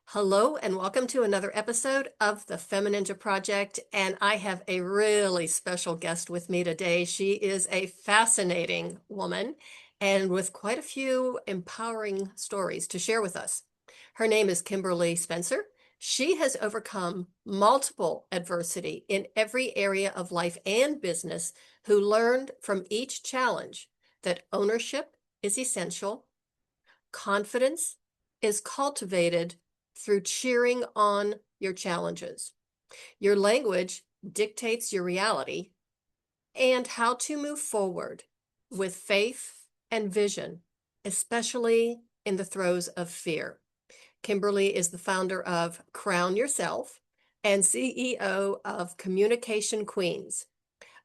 Hello and welcome to another episode of the FemiNinja Project. And I have a really special guest with me today. She is a fascinating woman and with quite a few empowering stories to share with us. Her name is Kimberly Spencer. She has overcome multiple adversity in every area of life and business, who learned from each challenge that ownership is essential, confidence is cultivated through cheering on your challenges. Your language dictates your reality and how to move forward with faith and vision, especially in the throes of fear. Kimberly is the founder of Crown Yourself and CEO of Communication Queens,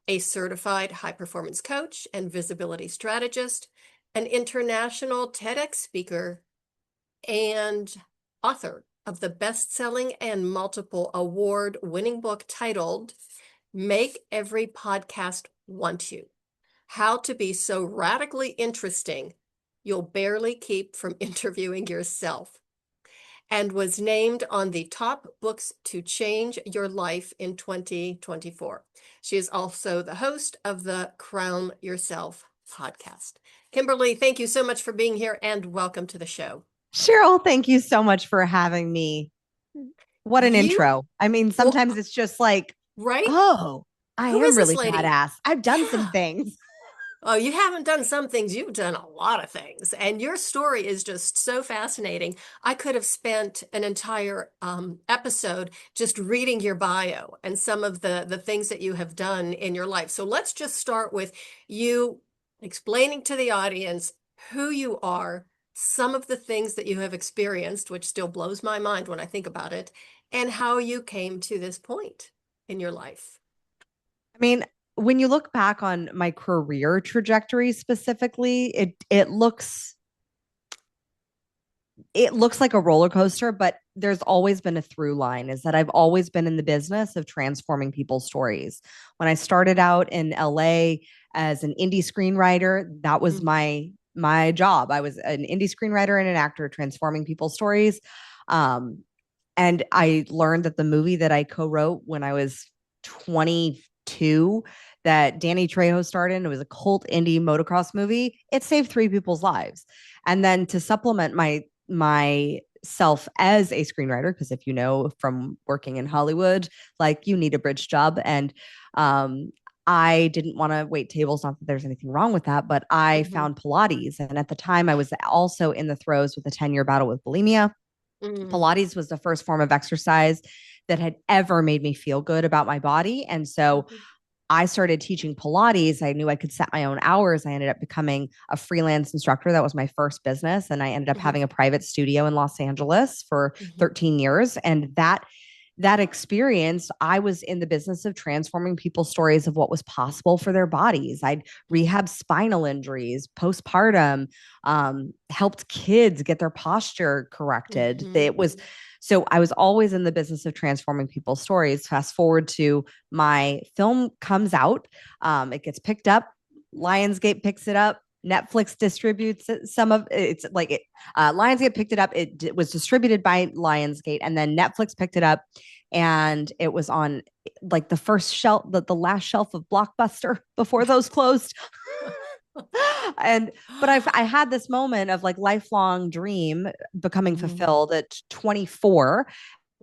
a certified high performance coach and visibility strategist, an international TEDx speaker, and author of the best-selling and multiple award-winning book titled Make Every Podcast Want You: How to Be So Radically Interesting You'll Barely Keep from Interviewing Yourself, and was named on the top books to change your life in 2024. She is also the host of the Crown Yourself podcast. Kimberly, thank you so much for being here and welcome to the show. Cheryl, thank you so much for having me. What an You, intro. I mean, well, sometimes it's just like, right? oh, I Who am is this really lady? badass. I've done some Yeah. things. Oh, you haven't done some things, you've done a lot of things. And your story is just so fascinating. I could have spent an entire episode just reading your bio and some of the things that you have done in your life. So let's just start with you explaining to the audience who you are, some of the things that you have experienced, which still blows my mind when I think about it, and how you came to this point in your life. I mean, when you look back on my career trajectory specifically, it looks like a roller coaster, but there's always been a through line is that I've always been in the business of transforming people's stories. When I started out in LA as an indie screenwriter, that was Mhm. my job. I was an indie screenwriter and an actor transforming people's stories. Um, and I learned that the movie that I co-wrote when I was 22 that Danny Trejo starred in, it was a cult indie motocross movie. It saved three people's lives. And then to supplement myself as a screenwriter, because if you know from working in Hollywood, like you need a bridge job. And um, I didn't want to wait tables. Not that there's anything wrong with that, but I Mhm. found Pilates. And at the time, I was also in the throes with a 10-year battle with bulimia. Mhm. Pilates was the first form of exercise that had ever made me feel good about my body. And so Mhm. I started teaching Pilates. I knew I could set my own hours. I ended up becoming a freelance instructor. That was my first business. And I ended up Mhm. having a private studio in Los Angeles for Mhm. 13 years. And that experience, I was in the business of transforming people's stories of what was possible for their bodies. I'd Mhm. rehab spinal injuries, postpartum, helped kids get their posture corrected. It was Mhm. so I was always in the business of transforming people's stories. Fast forward to my film comes out, it gets picked up, Lionsgate picks it up. Netflix distributes it, some of it's like it, Lionsgate picked it up. It was distributed by Lionsgate, and then Netflix picked it up, and it was on like the first shelf, the last shelf of Blockbuster before those closed. and but I had this moment of like lifelong dream becoming Mhm. fulfilled at 24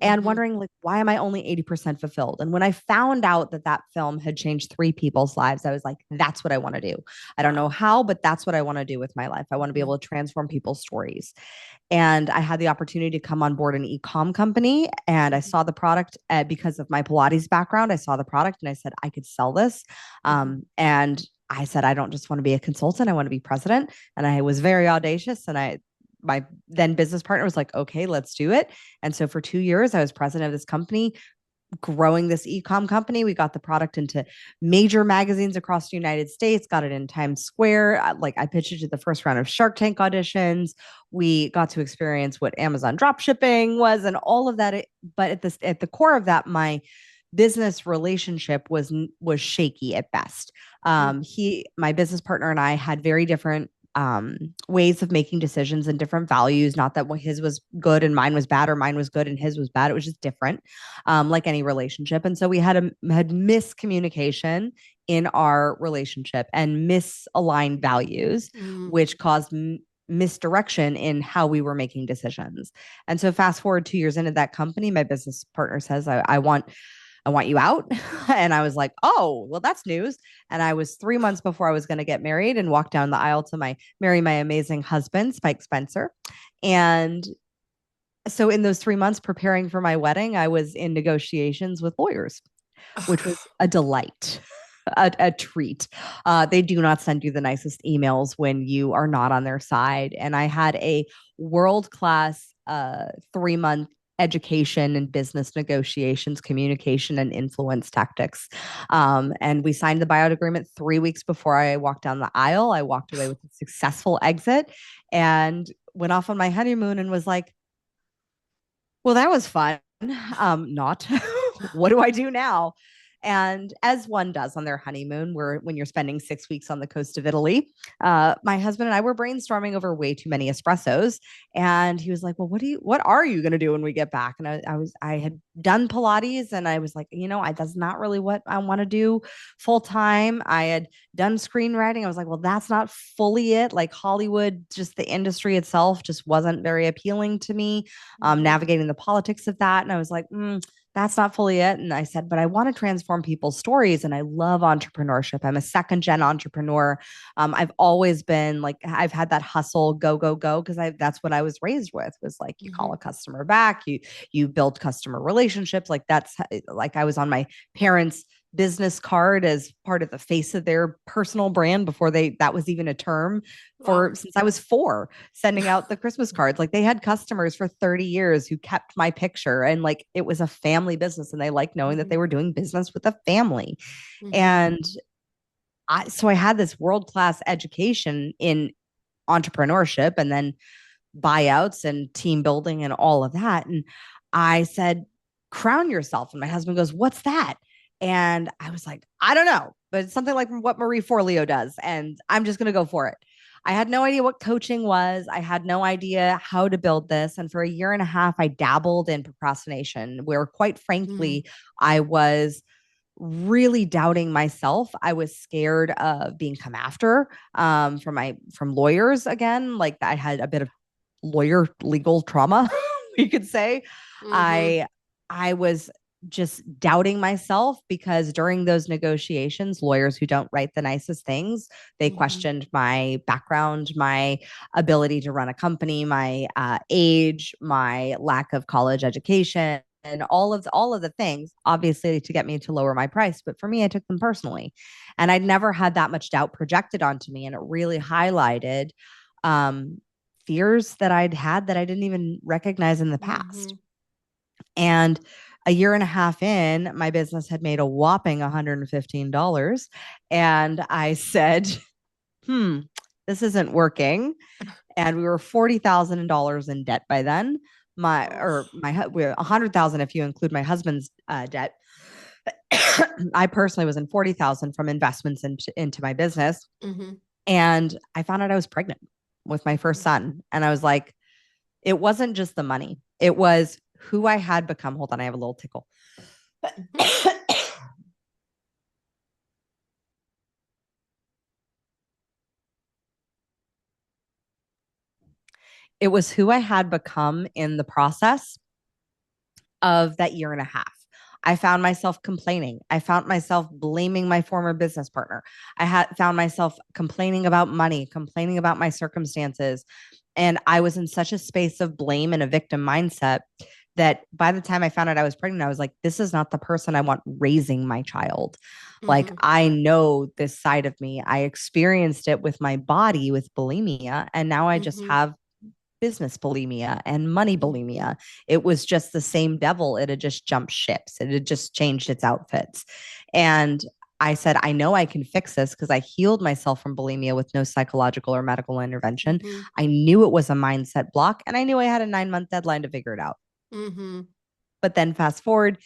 and Mhm. wondering like why am I only 80% fulfilled. And when I found out that that film had changed three people's lives, I was like, that's what I want to do. I don't know Wow. how, but that's what I want to do with my life. I want to be Mhm. able to transform people's stories. And I had the opportunity to come on board an e-com company, and I Mhm. saw the product because of my Pilates background. I saw the product and I said I could sell this. Mhm. And I said I don't just want to be a consultant, I want to be president. And I was very audacious, and I my then business partner was like, okay, let's do it. And so for 2 years I was president of this company, growing this e-com company. We got the product into major magazines across the United States, got it in Times Square. Like I pitched it to the first round of Shark Tank auditions. We got to experience what Amazon drop shipping was and all of that. But at the core of that, my business relationship was shaky at best. Mhm. My business partner and I had very different ways of making decisions and different values. Not that his was good and mine was bad, or mine was good and his was bad. It was just different, like any relationship. And so we had miscommunication in our relationship and misaligned values, which caused misdirection in how we were making decisions. And so fast forward 2 years into that company, my business partner says, I want you out. And I was like, oh, well, that's news. And I was 3 months before I was going to get married and walk down the aisle to marry my amazing husband, Spike Spencer. And so in those 3 months preparing for my wedding, I was in negotiations with lawyers, which was a delight. A treat. They do not send you the nicest emails when you are not on their side. And I had a world-class 3-month education and business negotiations, communication, and influence tactics. And we signed the buyout agreement 3 weeks before I walked down the aisle. I walked away with a successful exit and went off on my honeymoon and was like, well, that was fun. Not. What do I do now? And as one does on their honeymoon, when you're spending 6 weeks on the coast of Italy, my husband and I were brainstorming over way too many espressos. And he was like, well, what are you going to do when we get back? And I had done Pilates and I was like, that's not really what I want to do full time. I had done screenwriting. I was like, well, that's not fully it. Like Hollywood, just the industry itself just wasn't very appealing to me. Navigating the politics of that. And I was like, that's not fully it. And I said, but I want to transform people's stories. And I love entrepreneurship. I'm a second gen entrepreneur. I've always been like, I've had that hustle, go, go, go. Cause that's what I was raised with, was like, you call a customer back, you build customer relationships. Like that's like, I was on my parents' business card as part of the face of their personal brand before that was even a term since I was 4, sending out the Christmas cards. Like they had customers for 30 years who kept my picture, and like it was a family business and they liked knowing that they were doing business with a family. And so I had this world-class education in entrepreneurship and then buyouts and team building and all of that. And I said, crown yourself. And my husband goes, what's that? And I was like, I don't know, but it's something like what Marie Forleo does. And I'm just going to go for it. I had no idea what coaching was. I had no idea how to build this. And for a year and a half, I dabbled in procrastination, where quite frankly, I was really doubting myself. I was scared of being come after from lawyers again. Like I had a bit of legal trauma, we could say. I was just doubting myself because during those negotiations, lawyers who don't write the nicest things, they questioned my background, my ability to run a company, my age, my lack of college education, and all of the things, obviously to get me to lower my price. But for me, I took them personally, and I'd never had that much doubt projected onto me, and it really highlighted fears that I'd had that I didn't even recognize in the past. And a year and a half in, my business had made a whopping $115. And I said, this isn't working. And we were $40,000 in debt by then. We're $100,000 if you include my husband's debt. I personally was in $40,000 from investments into my business. And I found out I was pregnant with my first son. And I was like, it wasn't just the money. It was who I had become. Hold on, I have a little tickle. It was who I had become in the process of that year and a half. I found myself complaining. I found myself blaming my former business partner. Found myself complaining about money, complaining about my circumstances. And I was in such a space of blame and a victim mindset that by the time I found out I was pregnant, I was like, this is not the person I want raising my child. Like, I know this side of me. I experienced it with my body with bulimia. And now I just have business bulimia and money bulimia. It was just the same devil. It had just jumped ships. It had just changed its outfits. And I said, I know I can fix this because I healed myself from bulimia with no psychological or medical intervention. I knew it was a mindset block, and I knew I had a 9-month deadline to figure it out. But then fast forward,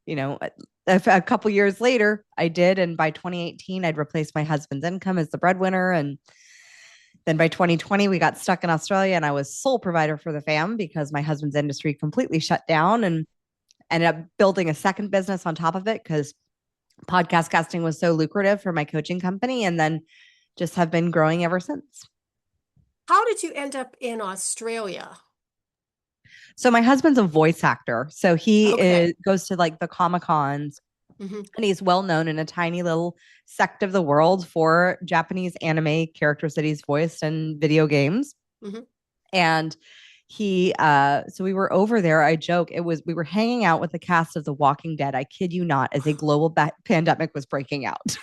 a couple years later, I did. And by 2018, I'd replaced my husband's income as the breadwinner. And Then by 2020, we got stuck in Australia and I was sole provider for the fam because my husband's industry completely shut down, and ended up building a second business on top of it because podcast casting was so lucrative for my coaching company, and then just have been growing ever since. How did you end up in Australia? So my husband's a voice actor. So Okay. goes to like the Comic Cons, Hmm. and he's well known in a tiny little sect of the world for Japanese anime characters that he's voiced in video games. Hmm. And so we were over there. I joke, we were hanging out with the cast of The Walking Dead. I kid you not, as a global pandemic was breaking out.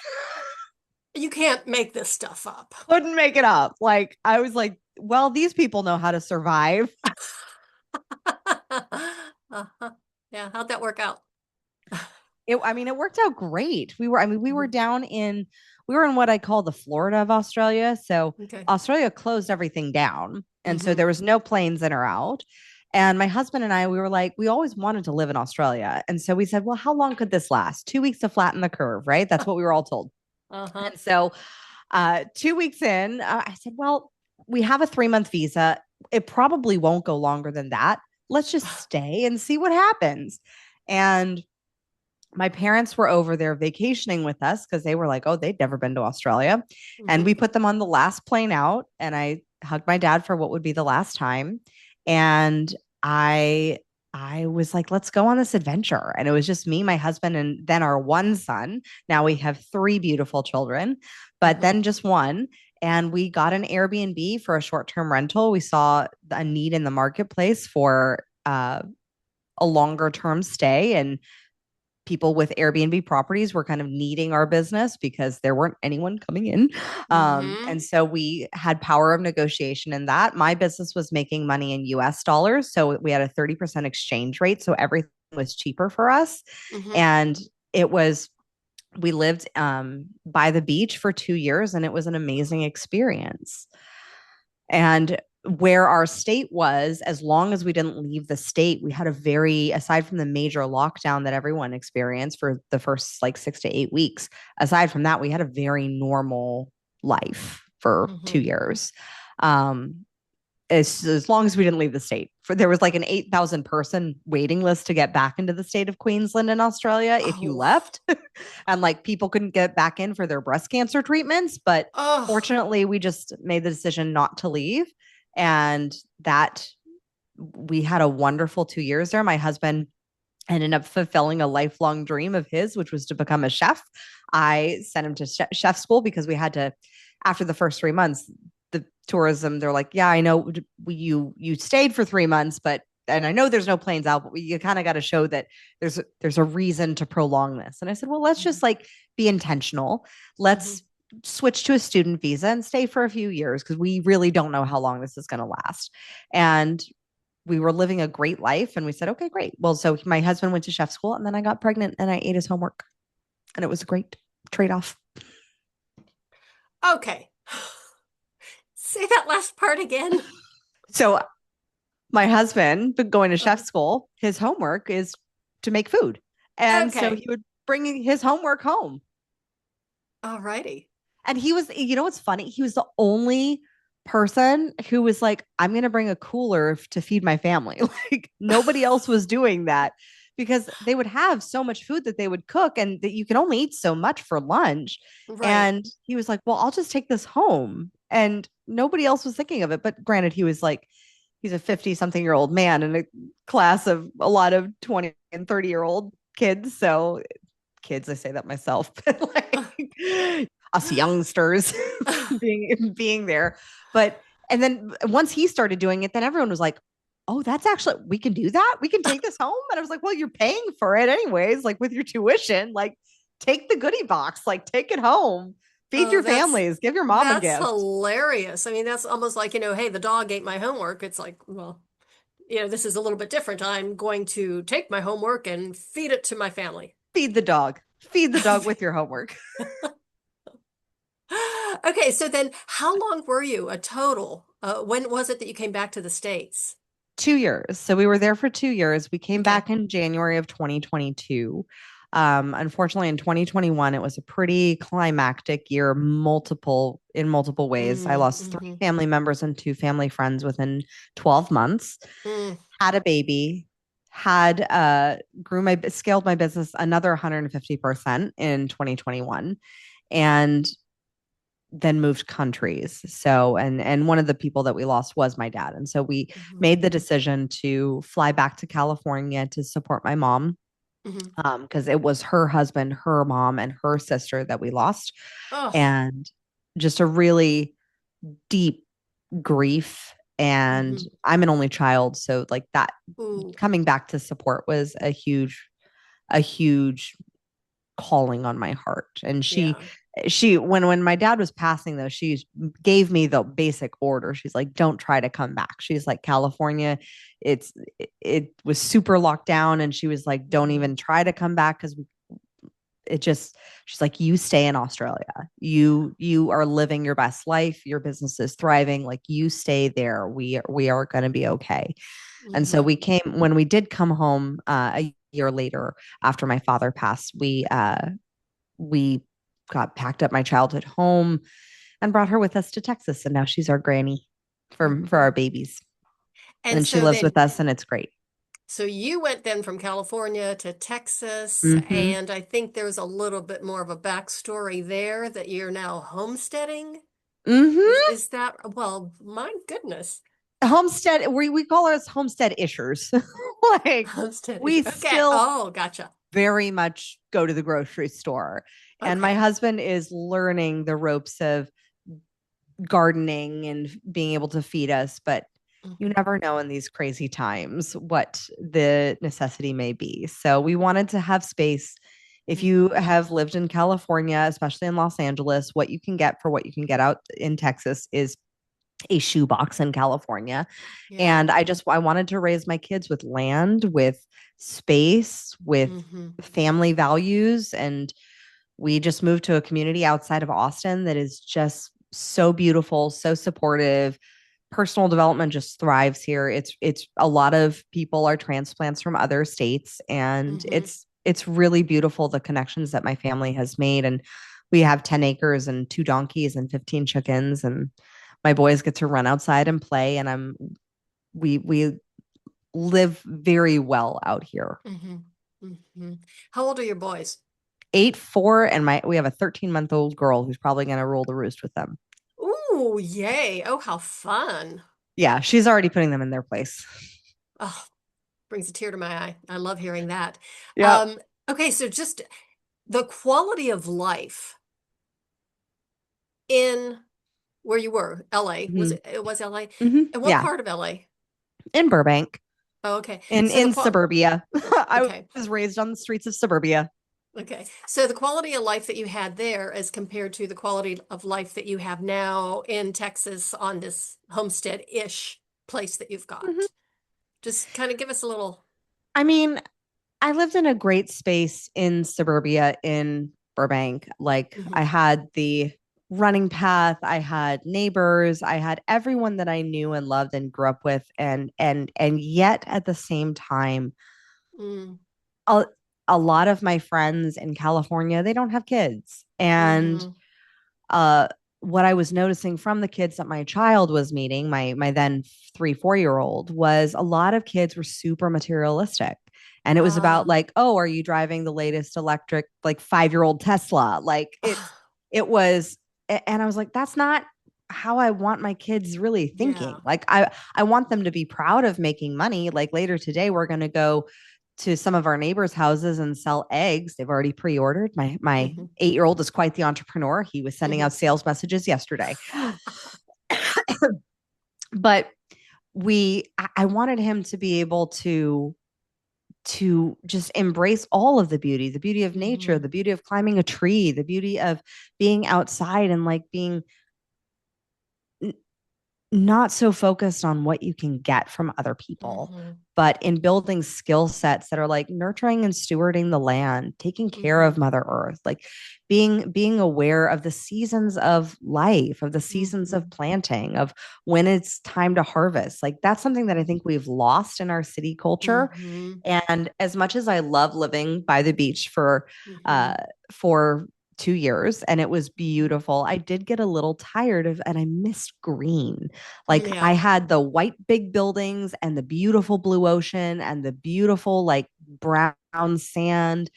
You can't make this stuff up. Couldn't make it up. Like, I was like, well, these people know how to survive. Uh-huh. Yeah, how'd that work out? I mean, it worked out great. Mhm. We were in what I call the Florida of Australia. So Okay. Australia closed everything down. And so Hmm. there was no planes in or out. And my husband and I, we were like, we always wanted to live in Australia. And so we said, well, how long could this last? 2 weeks to flatten the curve, right? That's what we were all told. Uh-huh. And so 2 weeks in, I said, well, we have a 3-month visa. It probably won't go longer than that. Let's just stay and see what happens. And my parents were over there vacationing with us because they were like, oh, they'd never been to Australia. And Hmm. we put them on the last plane out, and I hugged my dad for what would be the last time. And I I was like, let's go on this adventure. And it was just me, my husband, and then our one son. Now we have 3 beautiful children, but Hmm. then just one. And we got an Airbnb for a short-term rental. We saw a need in the marketplace for a longer term stay, and people with Airbnb properties were kind of needing our business because there weren't anyone coming in. Hmm. And so we had power of negotiation in that. My business was making money in US dollars. So we had a 30% exchange rate. So everything was cheaper for us. Hmm. And it was, we lived by the beach for 2 years, and it was an amazing experience. And where our state was, as long as we didn't leave the state, we had a very, aside from the major lockdown that everyone experienced for the first like 6 to 8 weeks, aside from that, we had a very normal life for Hmm. 2 years. Um, as long as we didn't leave the state. For there was like an 8,000 person waiting list to get back into the state of Queensland in Australia if you Oh. left. And like people couldn't get back in for their breast cancer treatments, but Oh. fortunately we just made the decision not to leave, and that we had a wonderful 2 years there. My husband ended up fulfilling a lifelong dream of his, which was to become a chef. I sent him to chef school because we had to, after the first 3 months, the tourism, they're like, yeah, I know you stayed for 3 months, but and I know there's no planes out, but you kind of got to show that there's a reason to prolong this. And I said, well, let's just like be intentional. Hmm. Let's switch to a student visa and stay for a few years because we really don't know how long this is going to last. And we were living a great life, and we said, okay, great. Well, so my husband went to chef school, and then I got pregnant and I ate his homework, and it was a great trade-off. Okay. Say that last part again. So my husband, going to chef Uh-huh. school, his homework is to make food. And so Okay. he would bring his homework home. All righty. And he was, you know what's funny? He was the only person who was like, I'm going to bring a cooler to feed my family. Like nobody else was doing that because they would have so much food that they would cook, and that you can only eat so much for lunch. Right. And he was like, well, I'll just take this home. And nobody else was thinking of it. But granted, he's a 50 something year old man in a class of a lot of 20 and 30-year-old kids. So kids, I say that myself, but like us youngsters being there. But and then once he started doing it, then everyone was like, oh, that's actually, we can do that. We can take this home. And I was like, well, you're paying for it anyways, like with your tuition, like take the goodie box, like take it home, feed Oh, your families, give your mom a that's gift. hilarious. I mean, that's almost like, hey, the dog ate my homework. It's like, well, this is a little bit different. I'm going to take my homework and feed it to my family. Feed the dog. Feed the dog with your homework. Okay, so then how long were you a total? When was it that you came back to the States? 2 years. So we were there for 2 years. We came Okay. back in January of 2022. Unfortunately, in 2021, it was a pretty climactic year, in multiple ways. I lost three Mm-hmm. family members and two family friends within 12 months. Mm, Had a baby, had scaled my business another 150% in 2021, and then moved countries. So, and one of the people that we lost was my dad. And so we mm-hmm. made the decision to fly back to California to support my mom, Mm-hmm. because it was her husband, her mom, and her sister that we lost. Oh. And just a really deep grief. And Mm-hmm. I'm an only child. So like that Ooh. coming back to support was a huge calling on my heart. And Yeah. she when my dad was passing though, she gave me the basic order. She's like, don't try to come back. She's like, California, it's it was super locked down. And she was like, don't Mm-hmm. even try to come back because it just she's like, you stay in Australia. You are living your best life. Your business is thriving. Like you stay there. We are going to be okay. And so Mm-hmm. we came when we did come home a year later after my father passed. We got packed up my childhood home and brought her with us to Texas, and now she's our granny for Mm-hmm. our babies, And and she so lives then, with us, and it's great. so you went then from California to Texas, Mm-hmm. and I think there's a little bit more of a backstory there that you're now homesteading. Mm-hmm. Is that, well, my goodness. Homestead, we call us homestead ishers. Like Homesteading. we Okay. still Oh, gotcha. very much go to the grocery store, and my Okay. husband is learning the ropes of gardening and being able to feed us, but you Mm-hmm. never know in these crazy times what the necessity may be. So we wanted to have space. If you Mm-hmm. have lived in California, especially in Los Angeles, what you can get for what you can get out in Texas is a shoebox in California. Yeah. And I wanted to raise my kids with land, with space, with Mm-hmm. family values. And we just moved to a community outside of Austin that is just so beautiful, so supportive. Personal development just thrives here. It's a lot of people are transplants from other states, and Mm-hmm. it's really beautiful the connections that my family has made. And we have 10 acres and two donkeys and 15 chickens, and my boys get to run outside and play, and we live very well out here. Mm-hmm. Mm-hmm. How old are your boys? 8, 4, and we have a 13-month-old girl who's probably going to rule the roost with them. Ooh, yay. Oh, how fun. Yeah, she's already putting them in their place. Oh, brings a tear to my eye. I love hearing that. Yep. Um, okay, so just the quality of life in where you were, LA. Was Mm-hmm. it was LA? Mm-hmm. And what Yeah, part of LA? in Burbank, Oh, okay. So the in qual suburbia. I okay. was raised on the streets of suburbia. Okay. So the quality of life that you had there as compared to the quality of life that you have now in Texas on this homestead-ish place that you've Mm-hmm. got. Just kind of give us a little. I mean, I lived in a great space in suburbia in Burbank. Like I Mhm. had the running path, I had neighbors, I had everyone that I knew and loved and grew up with, and yet at the same time, Mm. a, a lot of my friends in California, they don't have kids. And Hmm. uh what I was noticing from the kids that my child was meeting, my then 3, 4 year old, was a lot of kids were super materialistic. And it was about Ah. like, oh, are you driving the latest electric, like 5 year old Tesla? Like it was, and I was like, that's not how I want my kids really thinking. Yeah. Like I want them to be proud of making money. Like later today, we're gonna go to some of our neighbors' houses and sell eggs. They've already pre-ordered. My Hmm. 8 year old is quite the entrepreneur. He was sending Hmm. out sales messages yesterday. But I wanted him to be able to just embrace all of the beauty of nature, Hmm. the beauty of climbing a tree, the beauty of being outside and like being not so focused on what you can get from other people, Mm-hmm. but in building skill sets that are like nurturing and stewarding the land, taking care Mm-hmm. of Mother Earth, like being aware of the seasons of life, of the seasons Mm-hmm. of planting, of when it's time to harvest. Like that's something that I think we've lost in our city culture. Mm-hmm. And as much as I love living by the beach Mm-hmm. uh for 2 years and it was beautiful, I did get a little tired of and I missed green. Like I Yeah. had the white big buildings and the beautiful blue ocean and the beautiful like brown sand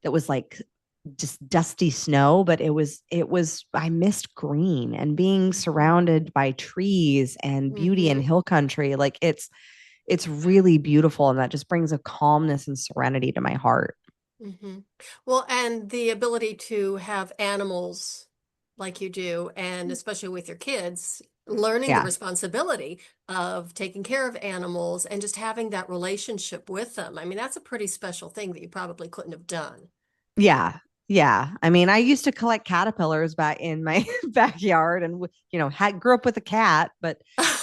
that was like just dusty snow, but it was I missed green and being Mm-hmm. surrounded by trees and beauty and Mm-hmm. hill country. Like it's really beautiful and that just brings a calmness and serenity to my heart. Mm-hmm. Well, and the ability to have animals like you do, and especially with your kids, learning the Yeah. responsibility of taking care of animals and just having that relationship with them. I mean, that's a pretty special thing that you probably couldn't have done. Yeah. Yeah. I mean, I used to collect caterpillars back in my backyard and had grew up with a cat, but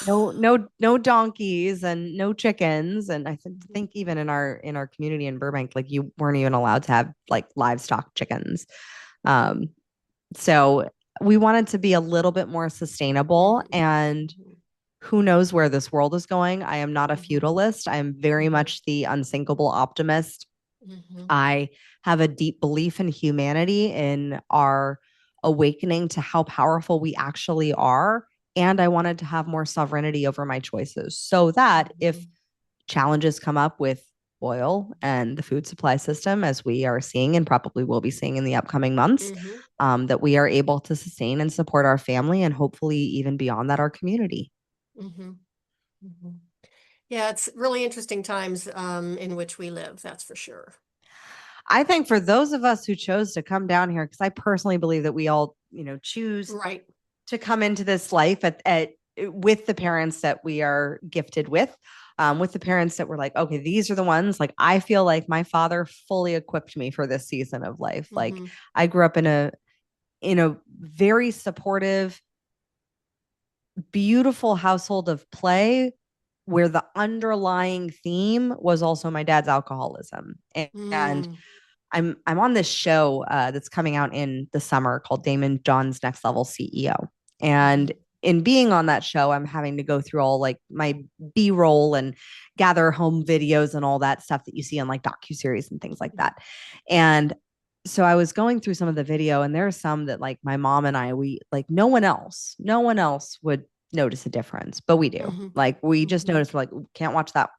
no donkeys and no chickens. And think even in our community in Burbank, like you weren't even allowed to have like livestock chickens. Um, so we wanted to be a little bit more sustainable Mhm. and Mhm. who knows where this world is going. I am not a Mhm. feudalist. I am very Mhm. much the unsinkable optimist. Mhm. I have a deep belief in humanity, in our awakening to how powerful we actually are. And I wanted to have more sovereignty over my choices so that if Mhm. challenges come up with oil and the food supply system, as we are seeing and probably will be seeing in the upcoming months, Mhm. that we are able to sustain and support our family and hopefully even beyond that, our community. Mhm. Mhm. Yeah, it's really interesting times in which we live, that's for sure. I think for those of us who chose to come down here, because I personally believe that we all, choose Right. to come into this life at with the parents that we are gifted with the parents that were like, okay, these are the ones. Like I feel like my father fully equipped me for this season of life. Like Mhm. I grew up in a very supportive, beautiful household of play where the underlying theme was also my dad's alcoholism. And Mm. I'm on this show that's coming out in the summer called Damon John's Next Level CEO. And Mhm. in being on that show, I'm having to go through all like my B-roll and gather home videos and all that stuff that you see on like docuseries and things like that. And so I was going through some of the video, and there's some that like my mom and I, we like no one else would notice a difference, but we do. Mhm. Like we just Mhm. notice we're like, can't watch that.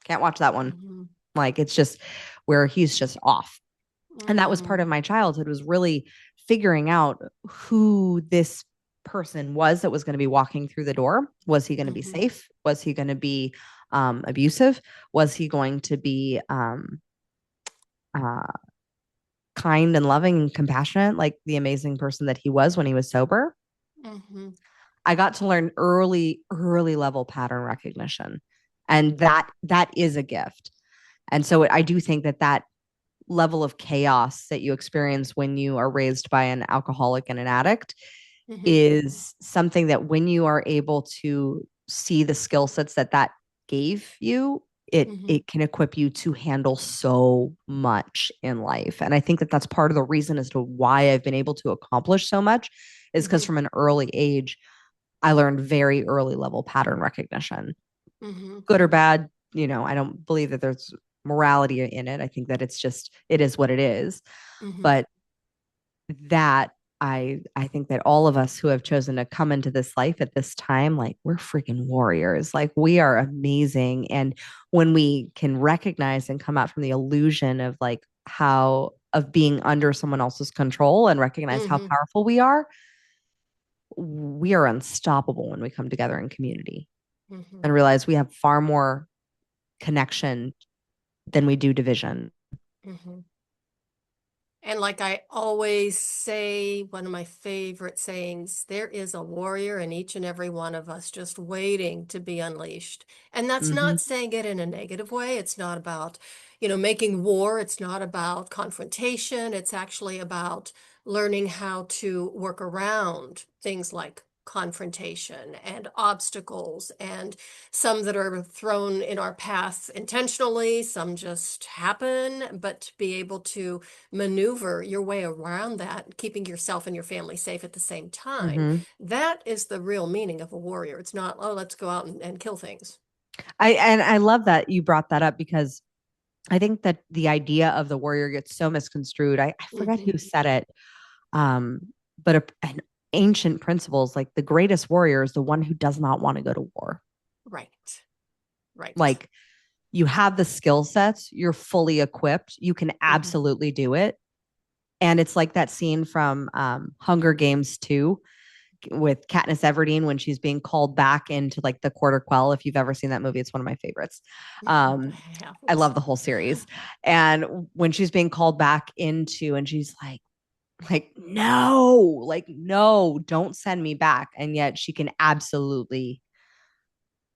Can't watch that one. Mhm. Like it's just where he's just off. And that was part Mm. of my childhood, was really figuring out who this person was that was going to be walking through the door. Was he going to be Mhm. safe? Was he going to be abusive? Was he going to be uh, kind and loving and compassionate, like the amazing person that he was when he was sober? Mhm. I got to learn early level pattern recognition, and that is a gift. And so I do think that level of chaos that you experience when you are raised by an alcoholic and an addict Mhm. is something that when you are able to see the skill sets that gave you, it Mhm. it can equip you to handle so much in life. And I think that that's part of the reason as to why I've been able to accomplish so much is because Mhm. from an early age I learned very early level pattern recognition, Mhm. good or bad. I don't believe that there's morality in it. I think that it is what it is. Mhm. But that I think that all of us who have chosen to come into this life at this time, like we're freaking warriors. Like we are amazing. And when we can recognize and come out from the illusion of like how of being under someone else's control and recognize how Mhm. powerful we are unstoppable when we come together in community Mhm. and realize we have far more connection than we do division. Mhm. And like I always say, one of my favorite sayings, there is a warrior in each and every one of us just waiting to be unleashed. And that's Mm-hmm. not saying it in a negative way. It's not about, making war. It's not about confrontation. It's actually about learning how to work around things like confrontation and obstacles, and some that are thrown in our path intentionally, some just happen, but to be able to maneuver your way around that, keeping yourself and your family safe at the same time, Mhm. that is the real meaning of a warrior. It's not, oh, let's go out and kill things. I love that you brought that up because I think that the idea of the warrior gets so misconstrued. I forget Hmm. who said it. Um, but an ancient principles, like the greatest warrior is the one who does not want to go to war. Right, right. Like you have the skill sets, you're fully equipped, you can Hmm. absolutely do it. And it's like that scene from Hunger Games 2 with Katniss Everdeen when she's being called back into like the Quarter Quell. If you've ever seen that movie, it's one of my favorites. I I haven't. love the whole series. And when she's being called back into, and she's like, no, don't send me back. And yet she can absolutely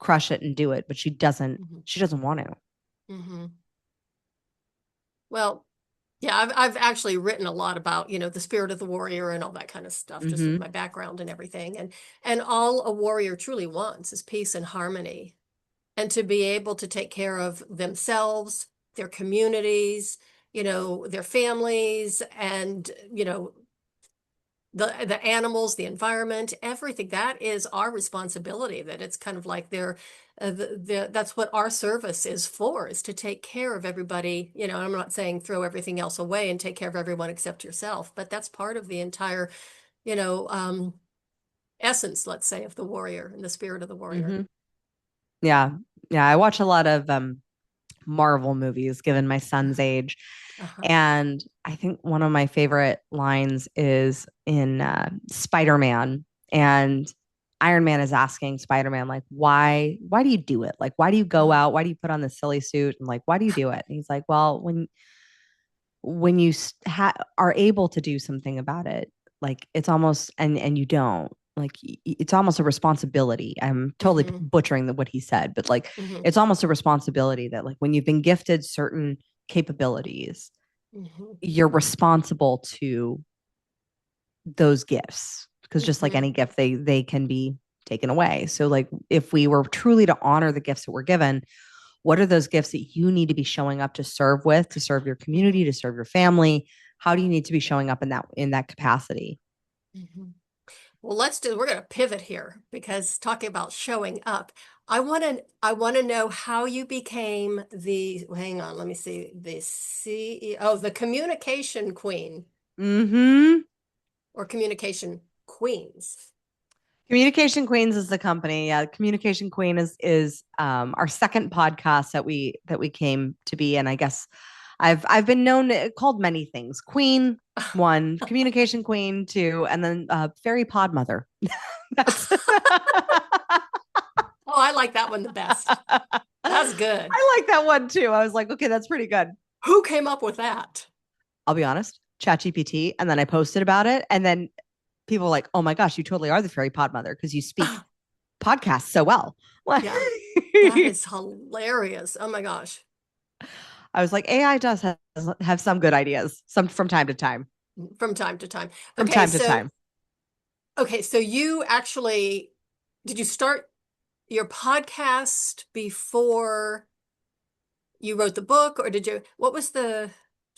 crush it and do it, but Hmm. she doesn't want to. Hmm. Well, yeah, I've actually written a lot about, the spirit of the warrior and all that kind of stuff, just with Mm-hmm. my background and everything. And all a warrior truly wants is peace and harmony, and to be able to take care of themselves, their communities, their families, and the animals, the environment, everything. That is our responsibility. That it's kind of like that's what our service is for, is to take care of everybody. I'm not saying throw everything else away and take care of everyone except yourself, but that's part of the entire, you know, um, essence, let's say, of the warrior and the spirit of the warrior. Mm-hmm. Yeah. Yeah. I watch a lot of Marvel movies given my son's age. Uh-huh. And I think one of my favorite lines is in Spider-Man. And Iron Man is asking Spider-Man, like, why do you do it? Like, why do you go Uh-huh. out? Why do you put on the silly suit? And like, why do you do it? And he's like, well, when you are able to do something about it, like it's almost, and you don't, like it's almost a responsibility. I'm totally Mm-hmm. butchering what he said, but like Mm-hmm. it's almost a responsibility that like when you've been gifted certain capabilities, Mm-hmm. you're responsible to those gifts, because just like Mm-hmm. any gift, they can be taken away. So like if we were truly to honor the gifts that we're given, what are those gifts that you need to be showing up to serve with, to serve your Mm-hmm. community, to serve your family? How do you need to be showing up in that capacity? Mm-hmm. Well, we're going to pivot here, because talking about showing up, I want to know how you became hang on, let me see, the CEO, the communication queen, Mm-hmm. or communication queens. Communication Queens is the company. Yeah, Communication Queen is our second podcast that we came to be. And I guess I've been known called many things. Queen one, Communication Queen two, and then Fairy Pod Mother. That's Oh, I like that one the best. That's good. I like that one too. I was like, okay, that's pretty good. Who came up with that? I'll be honest, ChatGPT, and then I posted about it, and then people were like, "Oh my gosh, you totally are the fairy pod mother because you speak podcasts so well." Yeah, that is hilarious. Oh my gosh. I was like, AI does have some good ideas, some from time to time. From time to time. From Okay, time to so time. you actually, did you start your podcast before you wrote the book, or what was the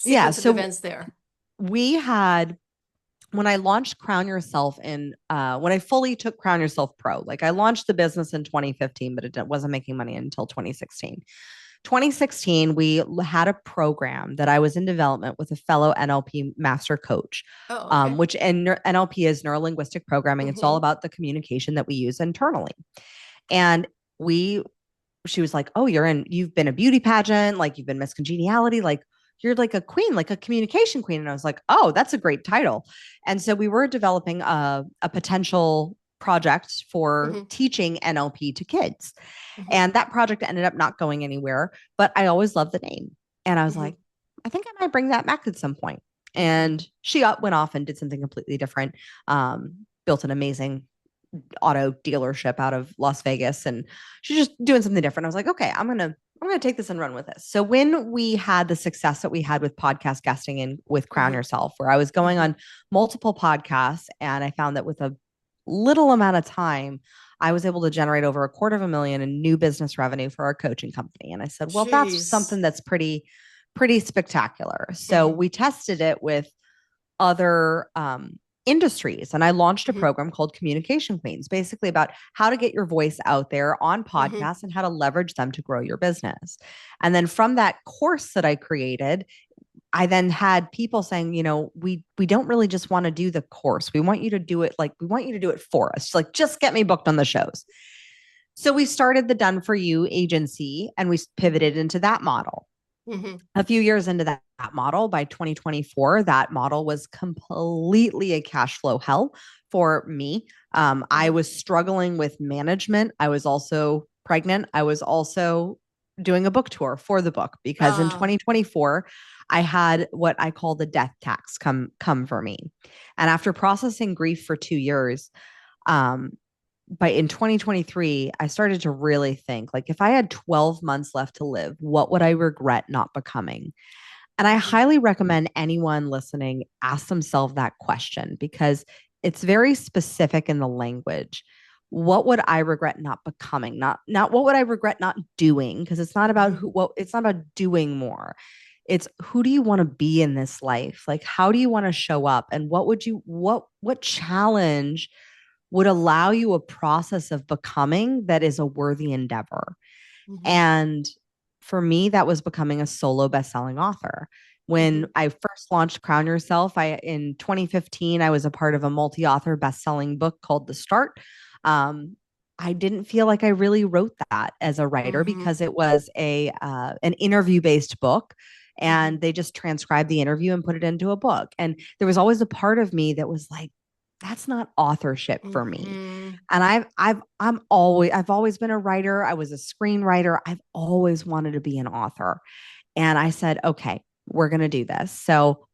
Yeah. sequence of So events there? we had when I launched Crown Yourself when I fully took Crown Yourself Pro, like I launched the business in 2015, but it wasn't making money until 2016. 2016, we had a program that I was in development with a fellow NLP master coach, Oh, okay. which NLP is neuro linguistic programming. It's all Mm-hmm. about the communication that we use internally. And we, she was like, "Oh, you've been a beauty pageant, like you've been Miss Congeniality, like you're like a queen, like a communication queen." And I was like, "Oh, that's a great title." And so we were developing a potential project for Mm-hmm. teaching NLP to kids. Mm-hmm. And that project ended up not going anywhere, but I always loved the name. And I was Mm-hmm. like, I think I might bring that back at some point. Mm-hmm. And she went off and did something completely different. Built an amazing auto dealership out of Las Vegas, and she's just doing something different. I was like, okay, I'm gonna take this and run with this. So when we had the success that we had with podcast guesting and with Crown Mm-hmm. Yourself, where I was going Mm-hmm. on multiple podcasts, and I found that with a little amount of time, I was able to generate over $250,000 in new business revenue for our coaching company. And I said, well, that's Jeez. something that's pretty spectacular. So Mm-hmm. we tested it with other industries. And I launched a Mm-hmm. program called Communication Queens, basically about how to get your voice out there on Mm-hmm. podcasts and how to leverage them to grow your business. And then from that course that I created, I then had people saying, we don't really just want to do the course. We want you to do it we want you to do it for us. Like, just get me booked on the shows. So we started the Done For You agency and we pivoted into that model. Mm-hmm. A few years into that model, by 2024, that model was completely a cash flow hell for me. I Mm-hmm. was struggling with management. I was also pregnant. I was also doing a book tour for the book because in Uh, 2024, I had what I call the death tax come for me. And after processing grief for 2 years, um, but in 2023, I started to really think, like, if I had 12 months left to live, what would I regret not becoming? And I mm-hmm. highly recommend anyone listening ask themselves that question because it's very specific in the language. What would I regret not becoming? Not what would I regret not doing? Because it's not about Mm-hmm. it's not about doing more. It's who do you want to be in this life? Like, how do you want to show up? And what challenge would allow you a process of becoming that is a worthy endeavor? Mm-hmm. And for me, that was becoming a solo best-selling author. Mm-hmm. When I first launched Crown Yourself, in 2015, I was a part of a multi-author best-selling book called The Start. Um, I didn't feel like I really wrote that as a writer Mm-hmm. because it was an interview-based book, Mm-hmm. and they just transcribed the interview and put it into a book. And there was always a part of me that was like, that's not authorship for me. Mm-hmm. And I've always been a writer. I was a screenwriter. I've always wanted to be an author. And I said, okay, we're going to do this. So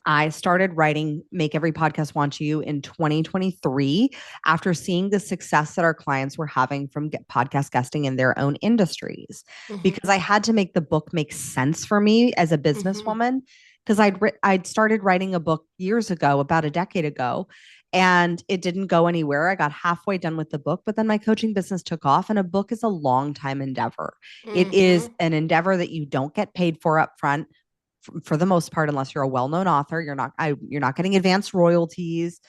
I started writing Make Every Podcast Want You in 2023 after seeing the success that our clients were having from podcast guesting in their own industries, Mm-hmm. because I had to make the book make sense for me as a Mm-hmm. businesswoman. Because I'd started writing a book years ago, about a decade ago, and it didn't go anywhere. I got halfway done with the book, but then my coaching business took off, and a book is a long time endeavor. It is Mm-hmm. an endeavor that you don't get paid for up front for the most part, unless you're a well-known author. You're not getting advanced royalties.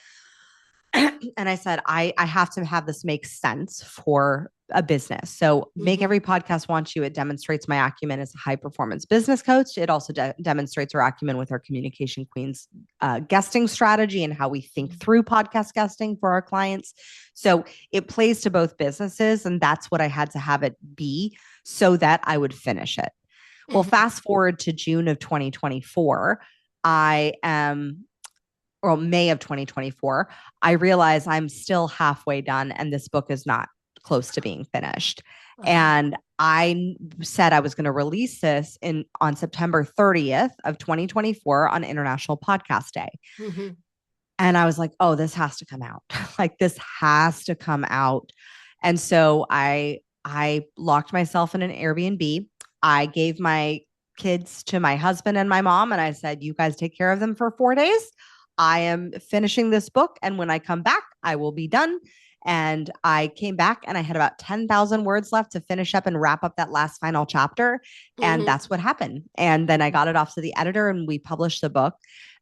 And I said, I have to have this make sense for a business. So Make Mm-hmm. Every Podcast Want You, it demonstrates my acumen as a high performance business coach. It also demonstrates our acumen with our Communication Queens guesting strategy and how we think through podcast guesting for our clients. So it plays to both businesses, and that's what I had to have it be so that I would finish it. Well, Mm-hmm. fast forward to June of 2024, I am, or May of 2024, I realize I'm still halfway done and this book is not close to being finished. Uh-huh. And I said I was going to release this on September 30th of 2024 on International Podcast Day. Mm-hmm. And I was like, oh, this has to come out. Like, this has to come out. And so I locked myself in an Airbnb. I gave my kids to my husband and my mom, and I said, you guys take care of them for 4 days. I am finishing this book, and when I come back, I will be done. And I came back and I had about 10,000 words left to finish up and wrap up that last final chapter. And Mm-hmm. that's what happened. And then I got it off to the editor and we published the book.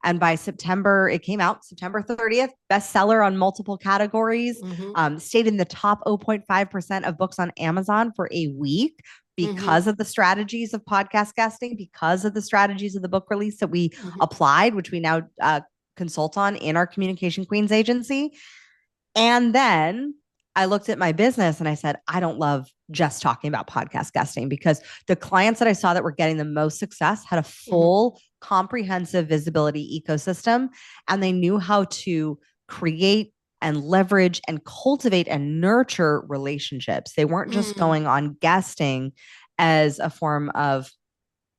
And by September, it came out September 30th, bestseller on multiple categories, Mm-hmm. stayed in the top 0.5% of books on Amazon for a week Mm-hmm. because of the strategies of podcast guesting, because of the strategies of the book release that we Mm-hmm. applied, which we now consult on in our Communication Queens agency. And then I looked at my business and I said, I don't love just talking about podcast guesting, because the clients that I saw that were getting the most success had a Mm-hmm. full comprehensive visibility ecosystem, and they knew how to create and leverage and cultivate and nurture relationships. They weren't just Mm-hmm. going on guesting as a form of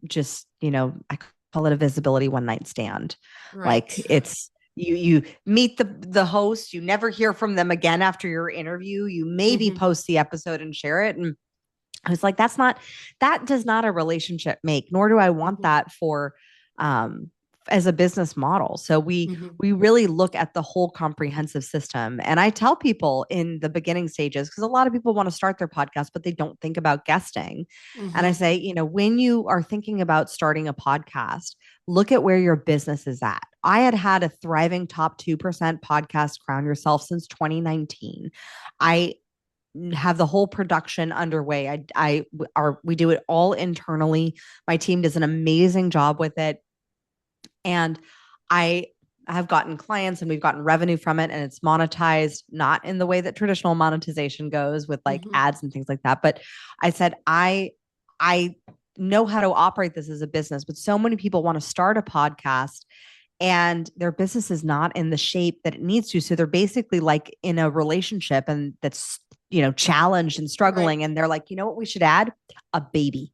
just, I call it a visibility one night stand. Right. Like, it's you meet the host, you never hear from them again after your interview, you maybe Mm-hmm. post the episode and share it. And I was like, that does not a relationship make, nor do I want Mm-hmm. that um as a business model. So Hmm. we really look at the whole comprehensive system. And I tell people in the beginning stages, because a lot of people want to start their podcast, but they don't think about guesting. And I Hmm. say, when you are thinking about starting a podcast, look at where your business is at. I had a thriving top 2% podcast, Crown Yourself, since 2019. I have the whole production underway. We do it all internally. My team does an amazing job with it. And I have gotten clients and we've gotten revenue from it, and it's monetized, not in the way that traditional monetization goes with like Hmm. ads and things like that. But I said, I know how to operate this as a business, but so many people want to start a podcast and their business is not in the shape that it needs to. So they're basically like in a relationship and that's, challenged and Right. struggling. And they're like, you know what we should add? A baby.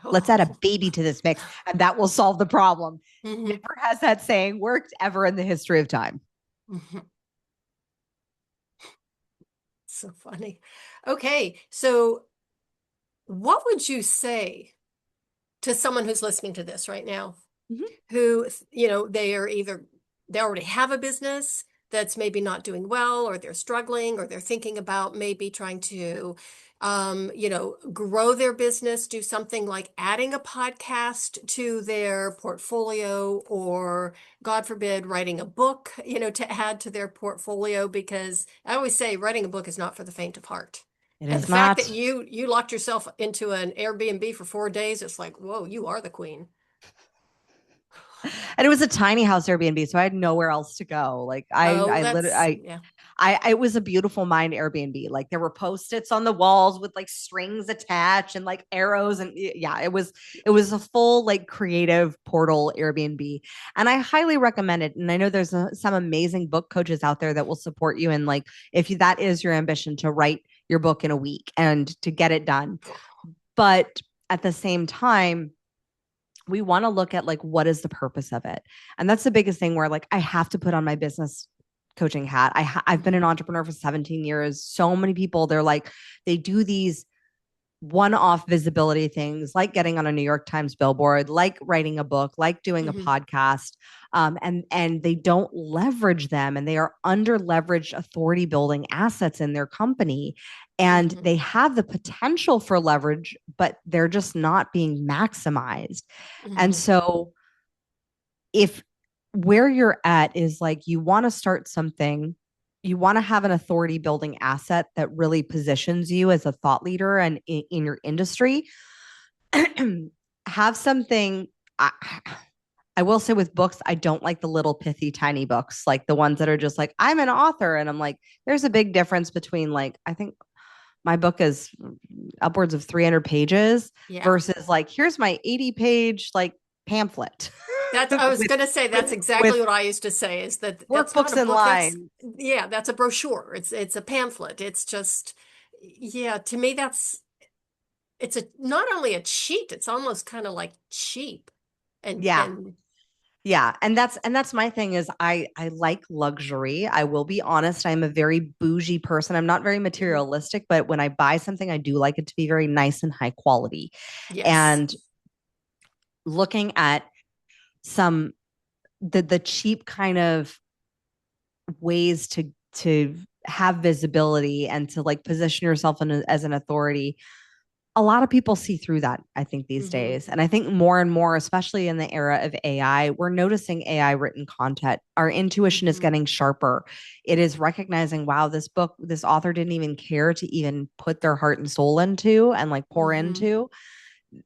Let's add a Oh. baby to this mix, and that will solve the problem. Hmm. Never has that saying worked ever in the history of time. Hmm. So funny. Okay, so what would you say to someone who's listening to this right now, Mhm. who, they already have a business that's maybe not doing well, or they're struggling, or they're thinking about maybe trying to, grow their business, do something like adding a podcast to their portfolio, or God forbid, writing a book, to add to their portfolio, because I always say writing a book is not for the faint of heart. It And the is fact that not. you locked yourself into an Airbnb for 4 days, it's like, whoa, you are the queen. And it was a tiny house Airbnb, so I had nowhere else to go. Like Oh, I literally, yeah. it was a beautiful mind Airbnb. Like there were post-its on the walls with like strings attached and like arrows, and yeah, it was a full like creative portal Airbnb, and I highly recommend it. And I know there's some amazing book coaches out there that will support you, and like if that is your ambition to write your book in a week and to get it done, but at the same time we want to look at like what is the purpose of it. And that's the biggest thing where like I have to put on my business coaching hat. I've been an Mhm. entrepreneur for 17 years. So many people, they're like, they do these one-off visibility things like getting on a New York Times billboard, like writing a book, like doing a Mhm. podcast, and they don't leverage them, and they are under leveraged authority building assets in their company, and Mhm. they have the potential for leverage, but they're just not being maximized. And Mhm. so if where you're at is like you want to start something, you want to have an authority building asset that really positions you as a thought leader and in your industry, have something. I will say with books, I don't like the little pithy tiny books, like the ones that are just like, I'm an author. And I'm like, there's a big difference between like, I think my book is upwards of 300 pages Yeah. versus like, here's my 80-page like pamphlet I was with gonna say that's with exactly what I used to say, is that that's not a workbooks in book. line. Yeah, that's a brochure. It's a pamphlet. It's just, yeah, to me it's a not only a cheat, it's almost kind of like cheap. And Yeah. and Yeah. And that's my thing is I like luxury. I will be honest, I'm a very bougie person. I'm not very Mhm. materialistic, but when I buy something, I do like it to be very nice and high quality. Yes. And looking at some the cheap kind of ways to have visibility and to like position yourself as an authority, a lot of people see through that, I think, these Hmm. days. And I think more and more, especially in the era of AI, we're noticing AI written content. Our intuition is Hmm. getting sharper. It is recognizing, wow, this author didn't even care to even put their heart and soul into and like pour Hmm. into.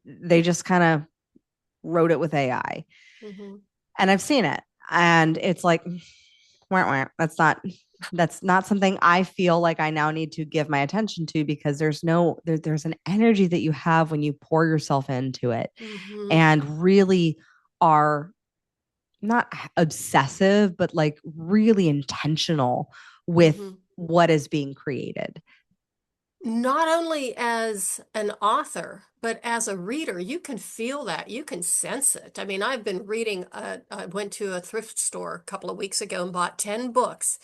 They just kind of wrote it with AI. Hmm. And I've seen it. And it's like, wah, wah, that's not something I feel like I now need to give my attention to, because there's an energy that you have when you pour yourself into it Hmm. and really are not obsessive, but like really intentional with Hmm. what is being created. Not only as an author, but as a reader, you can feel that. You can sense it. I mean, I've been reading, I went to a thrift store a couple of weeks ago and bought 10 books,